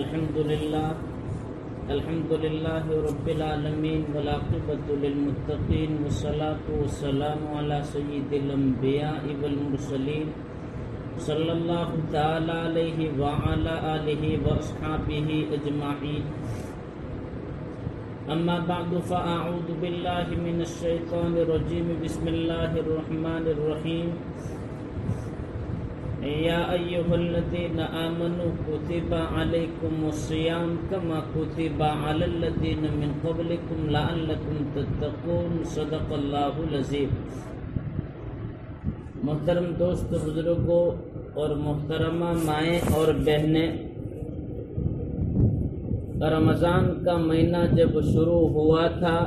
الحمد للہ رب العالمین والعاقبۃ للمتقین والصلاة والسلام علی سید الانبیاء والمرسلین صلی اللہ تعالی علیہ وعلی آلہ واصحابہ اجمعین. اما بعد فاعوذ باللہ من الشیطان الرجیم. بسم اللہ الرحمن الرحیم. یا ایہا الذین آمنوا کتب علیکم الصیام کما کتب علی الذین من قبلکم لعلکم تتقون. صدق اللہ العظیم. محترم دوست بزرگوں اور محترمہ مائیں اور بہنیں، رمضان کا مہینہ جب شروع ہوا تھا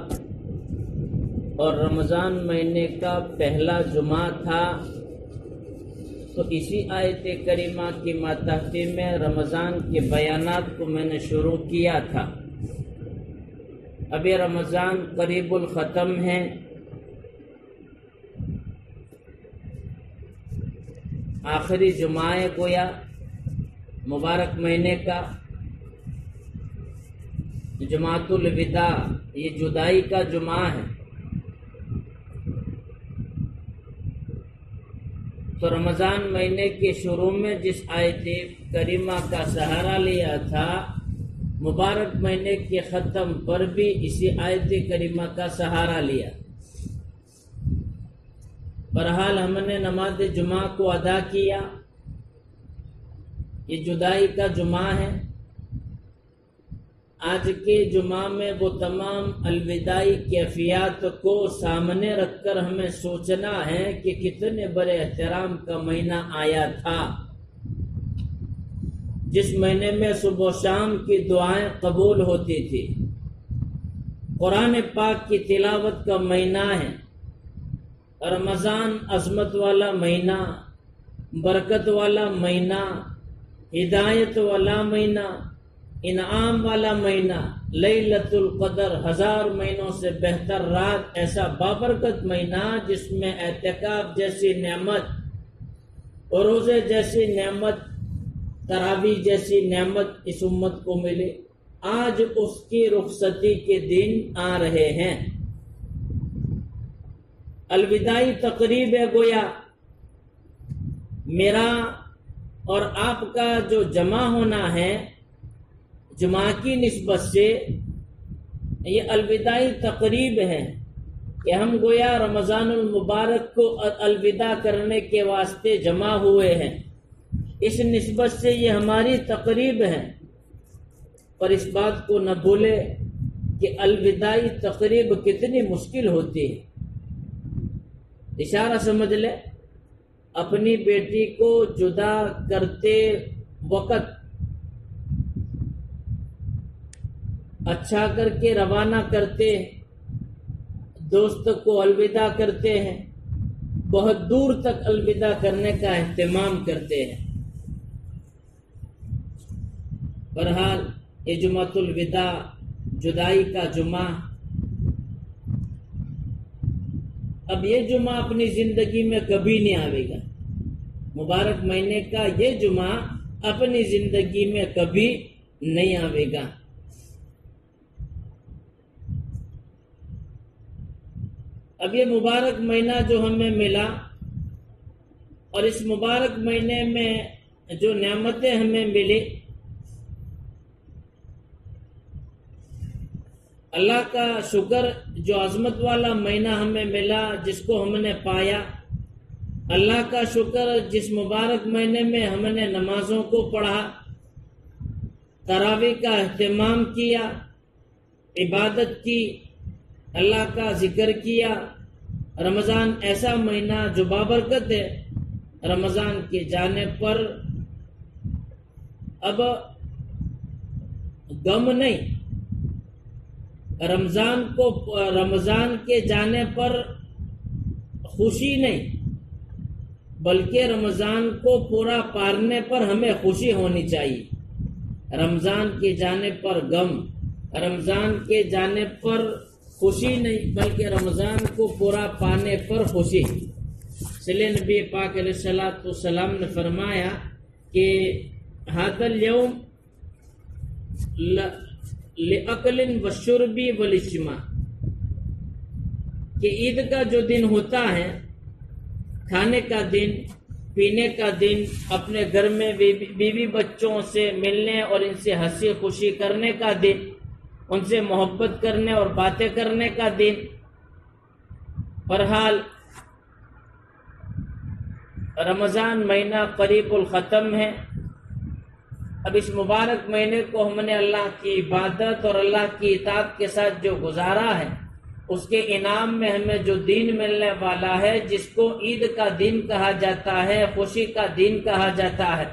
اور رمضان مہینے کا پہلا جمعہ تھا تو اسی آیت کریمہ کی ماتحتی میں رمضان کے بیانات کو میں نے شروع کیا تھا. ابھی رمضان قریب الختم ہے. آخری جمعہ گویا مبارک مہینے کا جمعۃ الوداع، یہ جدائی کا جمعہ ہے. تو رمضان مہینے کے شروع میں جس آیت کریمہ کا سہارا لیا تھا، مبارک مہینے کے ختم پر بھی اسی آیت کریمہ کا سہارا لیا. بہرحال ہم نے نماز جمعہ کو ادا کیا. یہ جدائی کا جمعہ ہے. آج کے جمعہ میں وہ تمام الوداعی کیفیات کو سامنے رکھ کر ہمیں سوچنا ہے کہ کتنے بڑے احترام کا مہینہ آیا تھا، جس مہینے میں صبح و شام کی دعائیں قبول ہوتی تھی. قرآن پاک کی تلاوت کا مہینہ ہے. رمضان عظمت والا مہینہ، برکت والا مہینہ، ہدایت والا مہینہ، انعام والا مہینہ، لیلۃ القدر، 1000 مہینوں سے بہتر رات، ایسا بابرکت مہینہ جس میں اعتکاف جیسی نعمت، روزے جیسی نعمت، تراویح جیسی نعمت اس امت کو ملے. آج اس کی رخصتی کے دن آ رہے ہیں. الوداعی تقریب ہے. گویا میرا اور آپ کا جو جمع ہونا ہے جمعہ کی نسبت سے، یہ الوداعی تقریب ہے کہ ہم گویا رمضان المبارک کو الوداع کرنے کے واسطے جمع ہوئے ہیں. اس نسبت سے یہ ہماری تقریب ہے. پر اس بات کو نہ بھولے کہ الوداعی تقریب کتنی مشکل ہوتی ہے. اشارہ سمجھ لے. اپنی بیٹی کو جدا کرتے وقت اچھا کر کے روانہ کرتے ہیں، دوست کو الوداع کرتے ہیں، بہت دور تک الوداع کرنے کا اہتمام کرتے ہیں. بہرحال یہ جمعۃ الوداع، جدائی کا جمعہ، اب یہ جمعہ اپنی زندگی میں کبھی نہیں آئے گا. مبارک مہینے کا یہ جمعہ اپنی زندگی میں کبھی نہیں آئے گا. اب یہ مبارک مہینہ جو ہمیں ملا اور اس مبارک مہینے میں جو نعمتیں ہمیں ملی، اللہ کا شکر. جو عظمت والا مہینہ ہمیں ملا، جس کو ہم نے پایا، اللہ کا شکر. جس مبارک مہینے میں ہم نے نمازوں کو پڑھا، تراویح کا اہتمام کیا، عبادت کی، اللہ کا ذکر کیا. رمضان ایسا مہینہ جو بابرکت ہے. رمضان کے جانے پر اب غم نہیں، رمضان کے جانے پر خوشی نہیں، بلکہ رمضان کو پورا پارنے پر ہمیں خوشی ہونی چاہیے. رمضان کے جانے پر غم، رمضان کے جانے پر خوشی نہیں، بلکہ رمضان کو پورا پانے پر خوشی. اس لیے نبی پاک علیہ السلام نے فرمایا کہ هذا اليوم لأکل وشرب والاجتماع، کہ عید کا جو دن ہوتا ہے کھانے کا دن، پینے کا دن، اپنے گھر میں بیوی بچوں سے ملنے اور ان سے ہنسی خوشی کرنے کا دن، ان سے محبت کرنے اور باتیں کرنے کا دن۔ بہرحال رمضان مہینہ قریب الختم ہے۔ اب اس مبارک مہینے کو ہم نے اللہ کی عبادت اور اللہ کی اطاعت کے ساتھ جو گزارا ہے، اس کے انعام میں ہمیں جو دین ملنے والا ہے، جس کو عید کا دن کہا جاتا ہے، خوشی کا دن کہا جاتا ہے۔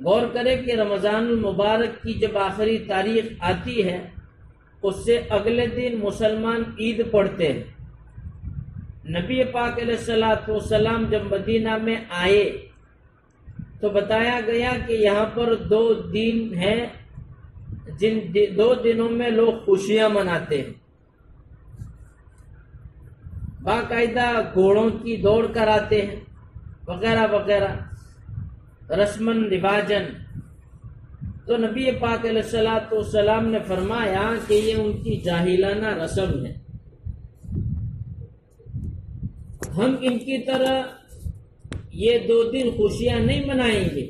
غور کریں کہ رمضان المبارک کی جب آخری تاریخ آتی ہے، اس سے اگلے دن مسلمان عید پڑھتے ہیں۔ نبی پاک علیہ الصلوۃ والسلام جب مدینہ میں آئے تو بتایا گیا کہ یہاں پر 2 دن ہیں جن 2 دنوں میں لوگ خوشیاں مناتے ہیں، باقاعدہ گھوڑوں کی دوڑ کراتے ہیں وغیرہ وغیرہ، رسماً رواجاً۔ تو نبی پاک علیہ الصلوۃ والسلام نے فرمایا کہ یہ ان کی جاہلانہ رسم ہے، ہم ان کی طرح یہ 2 دن خوشیاں نہیں منائیں گے،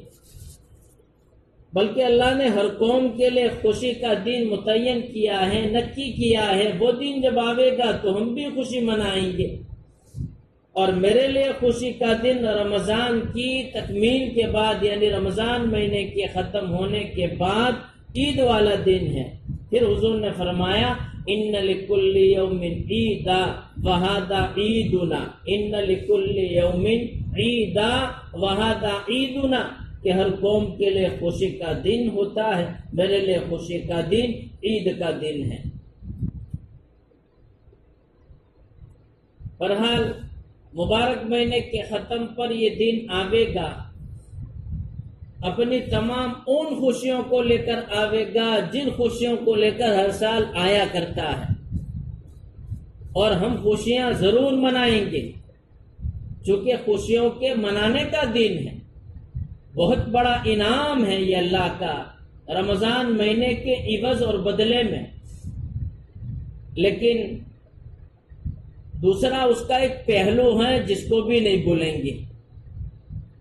بلکہ اللہ نے ہر قوم کے لیے خوشی کا دن متعین کیا ہے، نکی کیا ہے۔ وہ دن جب آئے گا تو ہم بھی خوشی منائیں گے، اور میرے لیے خوشی کا دن رمضان کی تکمیل کے بعد، یعنی رمضان مہینے کے ختم ہونے کے بعد عید والا دن ہے۔ پھر حضور نے فرمایا ان لکل یوم عیدا وہذا عیدنا، ان لکل یوم عیدا وہذا عیدنا، کہ ہر قوم کے لیے خوشی کا دن ہوتا ہے، میرے لیے خوشی کا دن عید کا دن ہے۔ بہرحال مبارک مہینے کے ختم پر یہ دن آئے گا، اپنی تمام ان خوشیوں کو لے کر آئے گا جن خوشیوں کو لے کر ہر سال آیا کرتا ہے، اور ہم خوشیاں ضرور منائیں گے، چونکہ خوشیوں کے منانے کا دن ہے۔ بہت بڑا انعام ہے یہ اللہ کا رمضان مہینے کے عوض اور بدلے میں۔ لیکن دوسرا اس کا ایک پہلو ہے جس کو بھی نہیں بھولیں گے،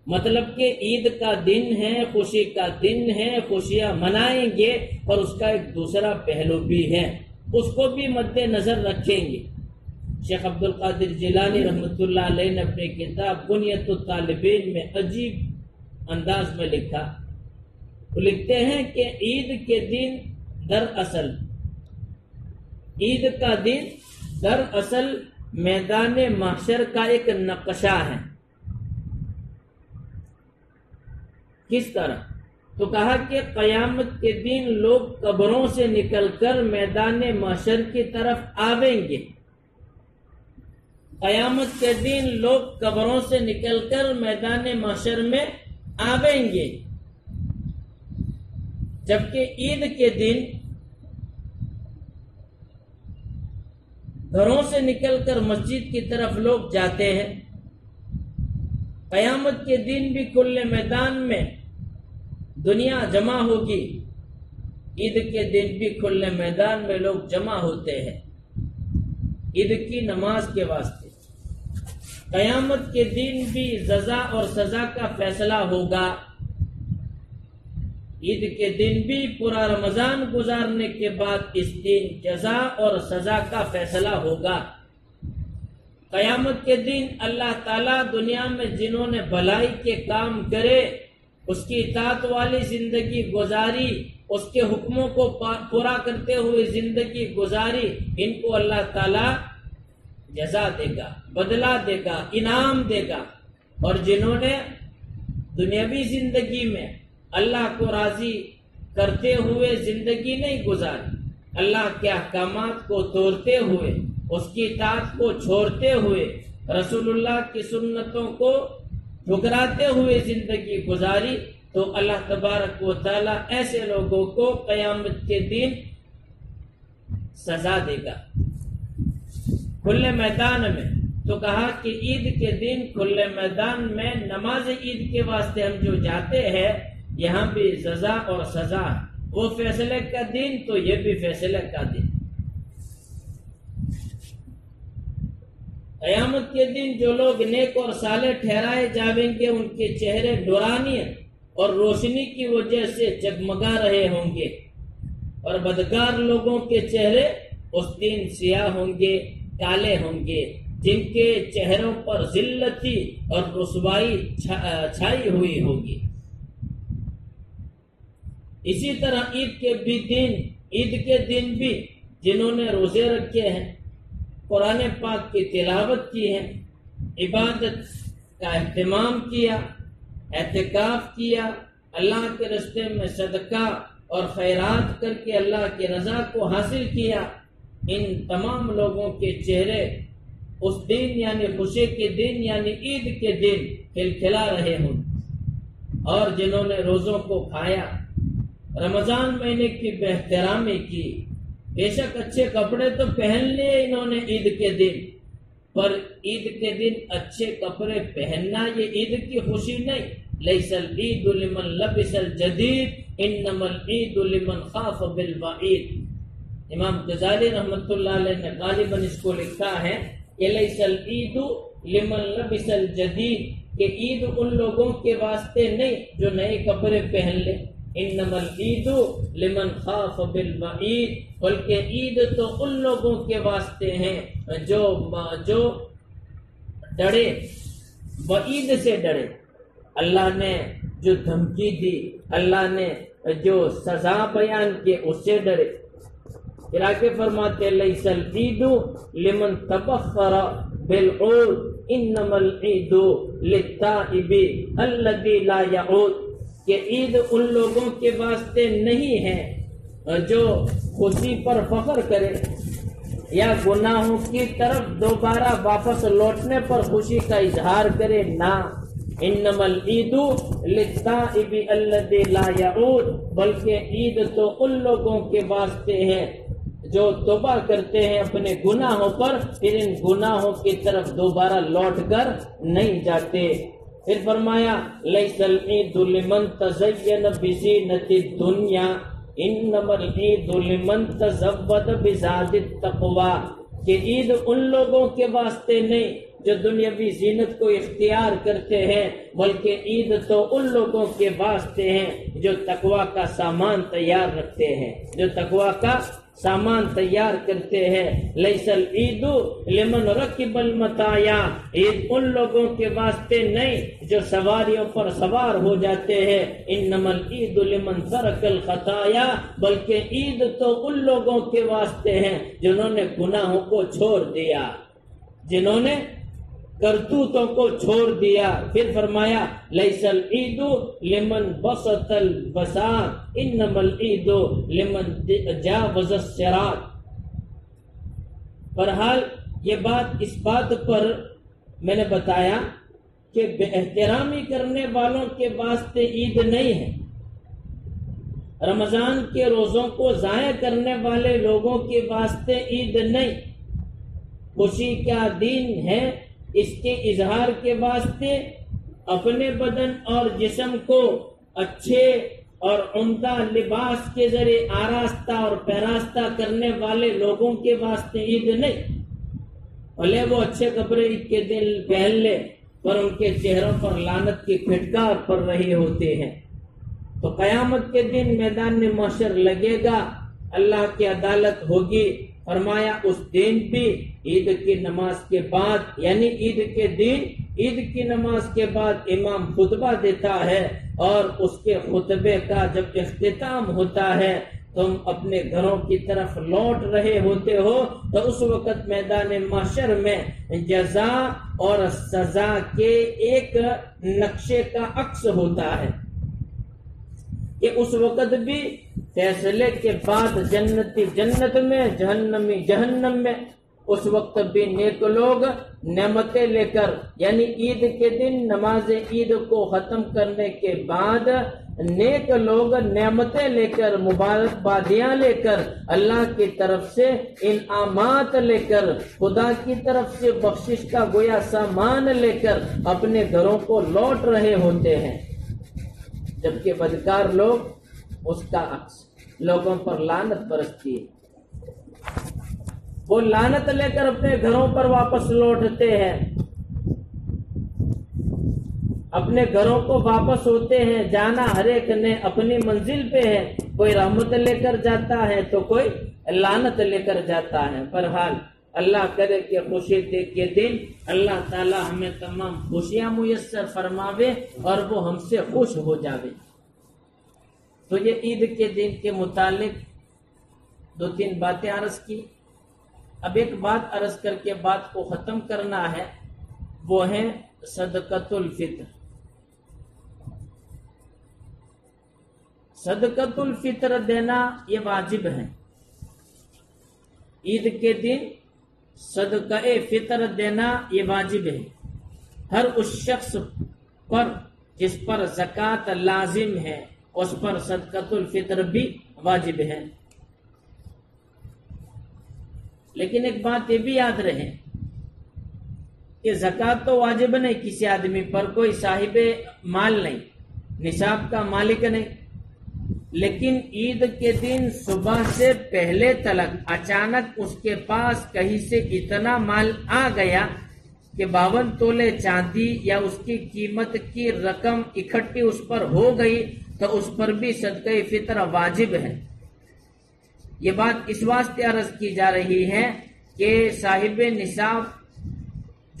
مطلب کہ عید کا دن ہے، خوشی کا دن ہے، خوشیاں منائیں گے، اور اس کا ایک دوسرا پہلو بھی ہے، اس کو بھی مد نظر رکھیں گے۔ شیخ عبد القادر جیلانی رحمۃ اللہ علیہ نے اپنی کتاب بنیۃ الطالبین میں عجیب انداز میں لکھا، وہ لکھتے ہیں کہ عید کے دن دراصل، عید کا دن دراصل میدان محشر کا ایک نقشہ ہے۔ کس طرح؟ تو کہا کہ قیامت کے دن لوگ قبروں سے نکل کر میدان محشر کی طرف آئیں گے، قیامت کے دن لوگ قبروں سے نکل کر میدان محشر میں آئیں گے، جبکہ عید کے دن گھروں سے نکل کر مسجد کی طرف لوگ جاتے ہیں۔ قیامت کے دن بھی کھلے میدان میں دنیا جمع ہوگی، عید کے دن بھی کھلے میدان میں لوگ جمع ہوتے ہیں عید کی نماز کے واسطے۔ قیامت کے دن بھی جزا اور سزا کا فیصلہ ہوگا، عید کے دن بھی پورا رمضان گزارنے کے بعد اس دن جزا اور سزا کا فیصلہ ہوگا۔ قیامت کے دن اللہ تعالیٰ دنیا میں جنہوں نے بھلائی کے کام کرے، اس کی اطاعت والی زندگی گزاری، اس کے حکموں کو پورا کرتے ہوئے زندگی گزاری، ان کو اللہ تعالیٰ جزا دے گا، بدلہ دے گا، انعام دے گا۔ اور جنہوں نے دنیاوی زندگی میں اللہ کو راضی کرتے ہوئے زندگی نہیں گزاری، اللہ کے احکامات کو توڑتے ہوئے، اس کی اطاعت کو چھوڑتے ہوئے، رسول اللہ کی سنتوں کو ٹھکراتے ہوئے زندگی گزاری، تو اللہ تبارک و تعالیٰ ایسے لوگوں کو قیامت کے دن سزا دے گا۔ کھلے میدان میں تو کہا کہ عید کے دن کھلے میدان میں نماز عید کے واسطے ہم جو جاتے ہیں یہاں بھی جزا اور سزا، وہ فیصلے کا دن تو یہ بھی فیصلے کا دن۔ قیامت کے دن جو لوگ نیک اور صالح ٹھہرائے جائیں گے ان کے چہرے نورانی اور روشنی کی وجہ سے جگمگا رہے ہوں گے، اور بدکار لوگوں کے چہرے اس دن سیاہ ہوں گے، کالے ہوں گے، جن کے چہروں پر ذلتی اور رسوائی چھائی ہوئی ہوگی۔ اسی طرح عید کے دن بھی جنہوں نے روزے رکھے ہیں، قرآن پاک کی تلاوت کی ہے، عبادت کا اہتمام کیا، اعتکاف کیا، اللہ کے راستے میں صدقہ اور خیرات کر کے اللہ کی رضا کو حاصل کیا، ان تمام لوگوں کے چہرے اس دن یعنی خوشی کے دن یعنی عید کے دن کھلکھلا رہے ہوں۔ اور جنہوں نے روزوں کو کھایا، رمضان مہینے کی بے-احترامی کی، بے شک اچھے کپڑے تو پہن لیے انہوں نے عید کے دن، پر عید کے دن اچھے کپڑے پہننا یہ عید کی خوشی نہیں۔ لیس العید لمن لبس الجدید انما العید لمن خاف بالوعید۔ امام غزالی رحمۃ اللہ علیہ نے غالباً اس کو لکھا ہے کہ لیس العید لمن لبس الجدید، کہ عید ان لوگوں کے واسطے نہیں جو نئے کپڑے پہن لے، انما العید لمن خاف بالوعید، بلکہ عید تو ان لوگوں کے واسطے ہیں جو ڈرے، وعید سے ڈرے، اللہ نے جو دھمکی دی، اللہ نے جو سزا بیان کی اس سے ڈرے۔ پھر آگے فرماتے لیس العید لمن تبخر بالعود انما العید للتائب الذی لا یعود، کہ عید ان لوگوں کے واسطے نہیں ہے جو خوشی پر فخر کرے یا گناہوں کی طرف دوبارہ واپس لوٹنے پر خوشی کا اظہار کرے، نہ، انما العید للتائب الذی لا یعود، بلکہ عید تو ان لوگوں کے واسطے ہے جو توبہ کرتے ہیں اپنے گناہوں پر، پھر ان گناہوں کی طرف دوبارہ لوٹ کر نہیں جاتے۔ پھر فرمایا لیس العید لمن تزین بزینت الدنیا انما العید لمن تزود بزاد التقوی، کہ عید ان لوگوں کے واسطے نہیں جو دنیاوی زینت کو اختیار کرتے ہیں، بلکہ عید تو ان لوگوں کے واسطے ہیں جو تقوی کا سامان تیار رکھتے ہیں، جو تقوی کا سامان تیار کرتے ہیں۔ لیس العید لمن رکب المطایا، عید ان لوگوں کے واسطے نہیں جو سواریوں پر سوار ہو جاتے ہیں، انما العید لمن ترک الخطایا، بلکہ عید تو ان لوگوں کے واسطے ہیں جنہوں نے گناہوں کو چھوڑ دیا، جنہوں نے کرتوتوں کو چھوڑ دیا۔ پھر فرمایا لیس العید لمن بسط البساط انما العید لمن جاوز الصراط۔ بہرحال یہ بات اس بات پر میں نے بتایا کہ بے احترامی کرنے والوں کے واسطے عید نہیں ہے، رمضان کے روزوں کو ضائع کرنے والے لوگوں کے واسطے عید نہیں، خوشی کا دن ہے اس کے اظہار کے واسطے اپنے بدن اور جسم کو اچھے اور عمدہ لباس کے ذریعے آراستہ اور پیراستہ کرنے والے لوگوں کے واسطے عید نہیں۔ بھلے وہ اچھے کپڑے عید کے دن پہن لے پر ان کے چہروں پر لعنت کی پھٹکار پڑ رہے ہوتے ہیں۔ تو قیامت کے دن میدان محشر لگے گا، اللہ کی عدالت ہوگی۔ فرمایا اس دن بھی عید کی نماز کے بعد یعنی عید کے دن عید کی نماز کے بعد امام خطبہ دیتا ہے، اور اس کے خطبے کا جب اختتام ہوتا ہے تم اپنے گھروں کی طرف لوٹ رہے ہوتے ہو، تو اس وقت میدان محشر میں جزا اور سزا کے ایک نقشے کا عکس ہوتا ہے کہ اس وقت بھی فیصلے کے بعد جنتی جنت میں، جہنمی جہنم میں، اس وقت بھی نیک لوگ نعمتیں لے کر یعنی عید کے دن نماز عید کو ختم کرنے کے بعد نیک لوگ نعمتیں لے کر، مبارکبادیاں لے کر، اللہ کی طرف سے انعامات لے کر، خدا کی طرف سے بخشش کا گویا سامان لے کر اپنے گھروں کو لوٹ رہے ہوتے ہیں، جبکہ بدکار لوگ اس کا عکس، لوگوں پر لعنت برستی ہے، وہ لعنت لے کر اپنے گھروں پر واپس لوٹتے ہیں، اپنے گھروں کو واپس ہوتے ہیں، جانا ہر ایک نے اپنی منزل پہ ہے، کوئی رحمت لے کر جاتا ہے تو کوئی لعنت لے کر جاتا ہے۔ بہرحال اللہ کرے کہ خوشی کے دن اللہ تعالی ہمیں تمام خوشیاں میسر فرماوے اور وہ ہم سے خوش ہو جاوے۔ تو یہ عید کے دن کے متعلق 2-3 باتیں عرض کی۔ اب ایک بات عرض کر کے بات کو ختم کرنا ہے، وہ ہے صدقۃ الفطر۔ صدقۃ الفطر دینا یہ واجب ہے۔ عید کے دن صدقہ فطر دینا یہ واجب ہے، ہر اس شخص پر جس پر زکوٰۃ لازم ہے اس پر صدقۃ الفطر بھی واجب ہے۔ لیکن ایک بات یہ بھی یاد رہے کہ زکوٰۃ تو واجب نہیں کسی آدمی پر، کوئی صاحب مال نہیں، نصاب کا مالک نہیں، لیکن عید کے دن صبح سے پہلے تلک اچانک اس کے پاس کہیں سے اتنا مال آ گیا کہ 52 تولے چاندی یا اس کی قیمت کی رقم اکٹھی اس پر ہو گئی تو اس پر بھی صدقہ فطر واجب ہے۔ یہ بات اس واسطے عرض کی جا رہی ہے کہ صاحب نصاب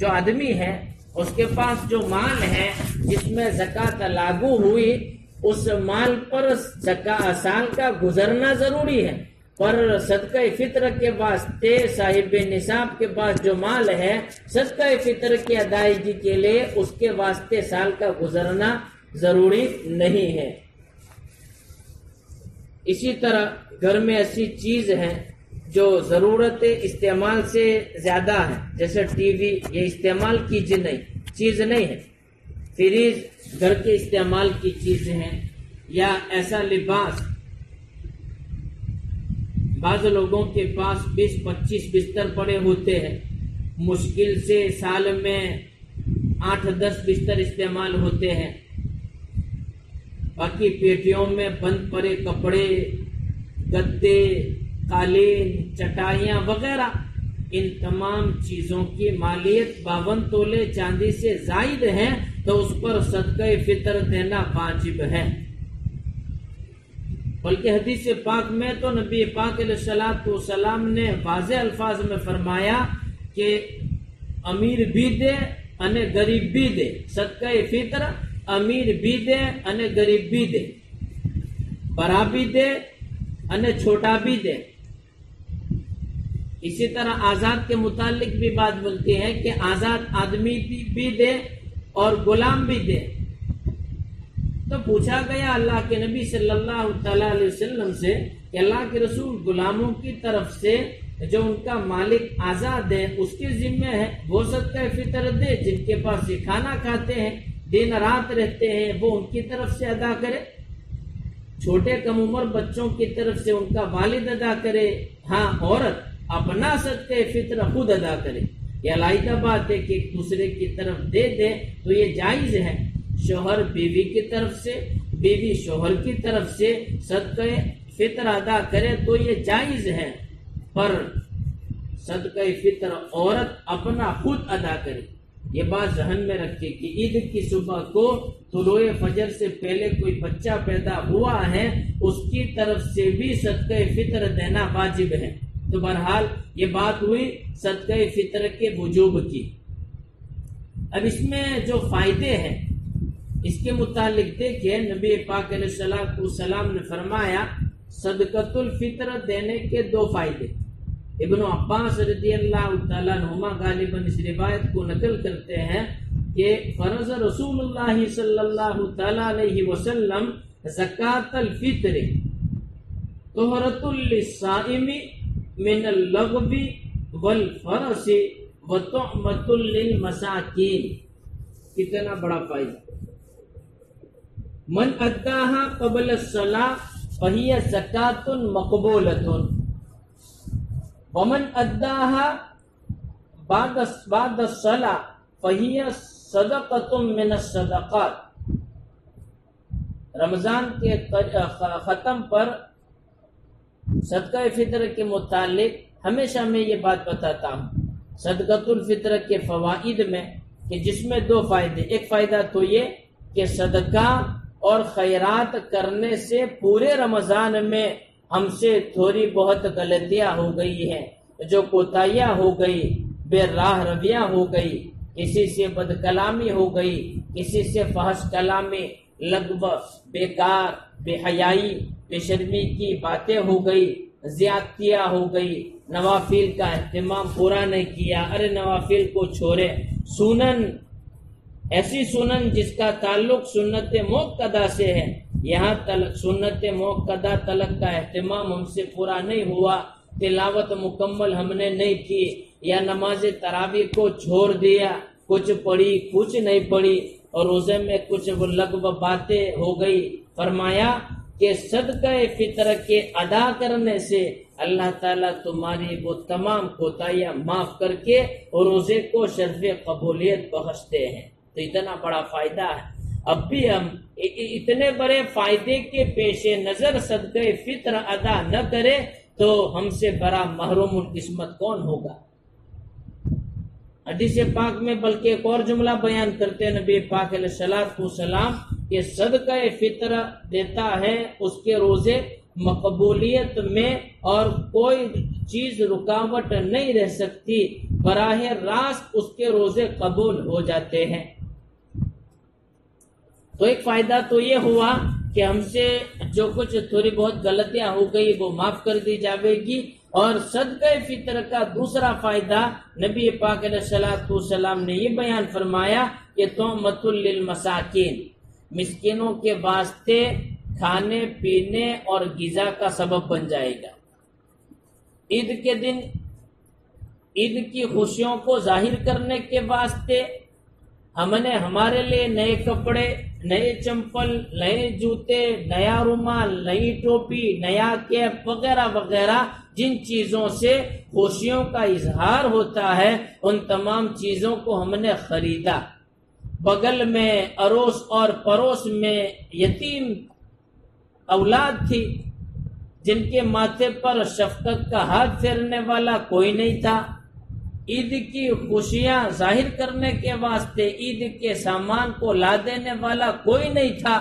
جو آدمی ہے اس کے پاس جو مال ہے جس میں زکوٰۃ لاگو ہوئی، اس مال پر سال کا گزرنا ضروری ہے، پر صدقہ فطر کے واسطے صاحب نصاب کے پاس جو مال ہے صدقہ فطر کی ادائیگی کے لیے اس کے واسطے سال کا گزرنا ضروری نہیں ہے۔ اسی طرح گھر میں ایسی چیز ہے جو ضرورت استعمال سے زیادہ ہے، جیسے ٹی وی، یہ استعمال کی چیز نہیں ہے، فریج گھر کے استعمال کی چیز ہے، یا ایسا لباس، بعض لوگوں کے پاس 20-25 بستر پڑے ہوتے ہیں، مشکل سے سال میں 8-10 بستر استعمال ہوتے ہیں، باقی پیٹیوں میں بند پڑے کپڑے، گدے، قالین، چٹائیاں وغیرہ، ان تمام چیزوں کی مالیت 52 تولے چاندی سے زائد ہے تو اس پر صدقہ فطر دینا واجب ہے۔ بلکہ حدیث پاک میں تو نبی پاک علیہ الصلوۃ والسلام نے واضح الفاظ میں فرمایا کہ امیر بھی دے انے غریب بھی دے، صدقہ فطر امیر بھی دے انے غریب بھی دے، بڑا بھی دے انے چھوٹا بھی دے۔ اسی طرح آزاد کے متعلق بھی بات بولتی ہے کہ آزاد آدمی بھی دے اور غلام بھی دے۔ تو پوچھا گیا اللہ کے نبی صلی اللہ تعالی علیہ وسلم سے کہ اللہ کے رسول، غلاموں کی طرف سے جو ان کا مالک آزاد ہے اس کے ذمہ ہے وہ صدقہ فطر دے، جن کے پاس یہ کھانا کھاتے ہیں، دن رات رہتے ہیں، وہ ان کی طرف سے ادا کرے، چھوٹے کم عمر بچوں کی طرف سے ان کا والد ادا کرے، ہاں عورت اپنا صدقہ فطر خود ادا کرے۔ یہ علیحدہ بات ہے کہ ایک دوسرے کی طرف دے دے تو یہ جائز ہے، شوہر بیوی کی طرف سے، بیوی شوہر کی طرف سے صدقہ فطر ادا کرے تو یہ جائز ہے، پر صدقہ فطر عورت اپنا خود ادا کرے۔ یہ بات ذہن میں رکھے کہ عید کی صبح کو طلوع فجر سے پہلے کوئی بچہ پیدا ہوا ہے، اس کی طرف سے بھی صدقہ فطر دینا واجب ہے۔ تو بہرحال یہ بات ہوئی صدقہ فطر کے وجوب کی۔ اب اس میں جو فائدے ہیں اس کے متعلق دیکھیں، نبی پاک علیہ الصلوۃ والسلام نے فرمایا صدقۃ الفطر دینے کے 2 فائدے۔ ابن عباس رضی اللہ تعالیٰ عنہما غالباً اس روایت کو نقل کرتے ہیں کہ فرض رسول اللہ صلی اللہ تعالیٰ علیہ وسلم زکوٰۃ الفطر طہرۃ للصائم من اللغو والفرس وطعمۃ للمساکین۔ کتنا بڑا فائدہ! من اداها قبل الصلاة فهي زکاة مقبولة ومن اداها بعد الصلاة فهي صدقة من الصدقات۔ رمضان کے ختم پر صدقہ فطر کے متعلق ہمیشہ میں یہ بات بتاتا ہوں، صدقۃ الفطر کے فوائد میں، کہ جس میں دو فائدے، ایک فائدہ تو یہ کہ صدقہ اور خیرات کرنے سے پورے رمضان میں ہم سے تھوڑی بہت غلطیاں ہو گئی ہیں، جو کوتاہیاں ہو گئی، بے راہ رویاں ہو گئی، کسی سے بد کلامی ہو گئی، کسی سے فحش کلامی، لغو، بیکار، بے حیائی، بے شرمی کی باتیں ہو گئی، زیادتیاں ہو گئی، نوافل کا اہتمام پورا نہیں کیا، ارے نوافل کو چھوڑے، سنن، ایسی سنن جس کا تعلق سنت موقدہ سے ہے، یہاں تلک سنت موقدہ تلک کا اہتمام ہم سے پورا نہیں ہوا، تلاوت مکمل ہم نے نہیں کی، یا نماز تراویح کو چھوڑ دیا، کچھ پڑھی کچھ نہیں پڑھی، اور روزے میں کچھ لغو باتیں ہو گئی۔ فرمایا کہ صدقہ فطر کے ادا کرنے سے اللہ تعالیٰ تمہاری وہ تمام کوتاہیاں معاف کر کے اور روزے کو شرف قبولیت بخشتے ہیں۔ تو اتنا بڑا فائدہ ہے، اب بھی ہم اتنے بڑے فائدے کے پیش نظر صدقہ فطر ادا نہ کرے تو ہم سے بڑا محروم القسمت کون ہوگا۔ حدیث پاک میں بلکہ ایک اور جملہ بیان کرتے ہیں نبی پاک علیہ الصلوۃ والسلام کہ صدقہ فطر دیتا ہے اس کے روزے مقبولیت میں اور کوئی چیز رکاوٹ نہیں رہ سکتی، براہ راست اس کے روزے قبول ہو جاتے ہیں۔ تو ایک فائدہ تو یہ ہوا کہ ہم سے جو کچھ تھوڑی بہت غلطیاں ہو گئی وہ معاف کر دی جاوے گی، اور صدقہ فطر کا دوسرا فائدہ نبی پاک علیہ الصلوۃ والسلام نے یہ بیان فرمایا کہ طعمۃ للمساکین، مسکینوں کے واسطے کھانے پینے اور غذا کا سبب بن جائے گا۔ عید کے دن عید کی خوشیوں کو ظاہر کرنے کے واسطے ہم نے ہمارے لیے نئے کپڑے، نئے چمپل، نئے جوتے، نیا رومال، نئی ٹوپی، نیا کیپ وغیرہ وغیرہ جن چیزوں سے خوشیوں کا اظہار ہوتا ہے ان تمام چیزوں کو ہم نے خریدا۔ بغل میں اڑوس اور پڑوس میں یتیم اولاد تھی جن کے ماتھے پر شفقت کا ہاتھ پھیرنے والا کوئی نہیں تھا، عید کی خوشیاں ظاہر کرنے کے واسطے عید کے سامان کو لا دینے والا کوئی نہیں تھا،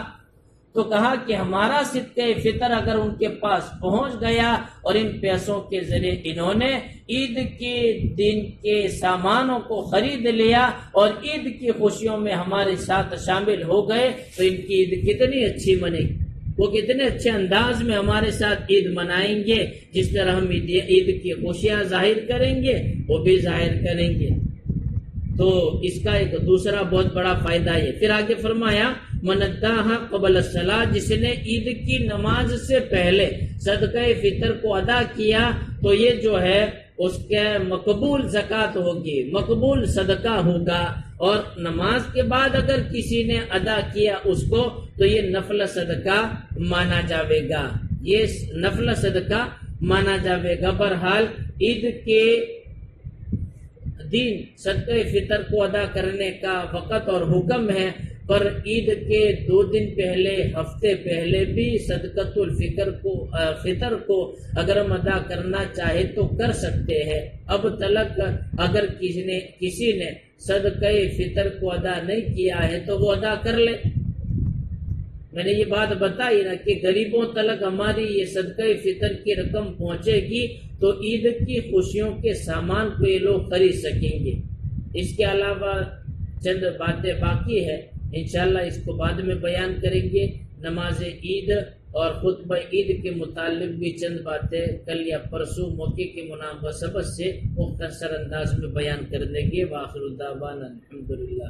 تو کہا کہ ہمارا صدقہ فطر اگر ان کے پاس پہنچ گیا اور ان پیسوں کے ذریعے انہوں نے عید کے دن کے سامانوں کو خرید لیا اور عید کی خوشیوں میں ہمارے ساتھ شامل ہو گئے تو ان کی عید کتنی اچھی بنے گی، وہ کتنے اچھے انداز میں ہمارے ساتھ عید منائیں گے، جس طرح ہم عید کی خوشیاں ظاہر کریں گے وہ بھی ظاہر کریں گے۔ تو اس کا ایک دوسرا بہت بڑا فائدہ ہے۔ پھر آگے فرمایا من اداها قبل الصلاۃ، جس نے عید کی نماز سے پہلے صدقہ فطر کو ادا کیا تو یہ جو ہے اس کے مقبول زکوٰۃ ہوگی، مقبول صدقہ ہوگا، اور نماز کے بعد اگر کسی نے ادا کیا اس کو تو یہ نفل صدقہ مانا جاوے گا، یہ نفل صدقہ مانا جاوے گا۔ بہرحال عید کے دن صدقہ فطر کو ادا کرنے کا وقت اور حکم ہے، پر عید کے 2 دن پہلے، ہفتے پہلے بھی صدقۃ فطر کو اگر ہم ادا کرنا چاہے تو کر سکتے ہیں۔ اب تلک اگر کسی نے صدقہ فطر کو ادا نہیں کیا ہے تو وہ ادا کر لے۔ میں نے یہ بات بتائی نا کہ غریبوں تلک ہماری یہ صدقہ فطر کی رقم پہنچے گی تو عید کی خوشیوں کے سامان کو یہ لوگ خرید سکیں گے۔ اس کے علاوہ چند باتیں باقی ہے، انشاءاللہ اس کو بعد میں بیان کریں گے۔ نماز عید اور خطبہ عید کے متعلق بھی چند باتیں کل یا پرسوں موقع کے مناسبت سے مختصر انداز میں بیان کر دیں گے۔ وآخر دعوانا الحمدللہ۔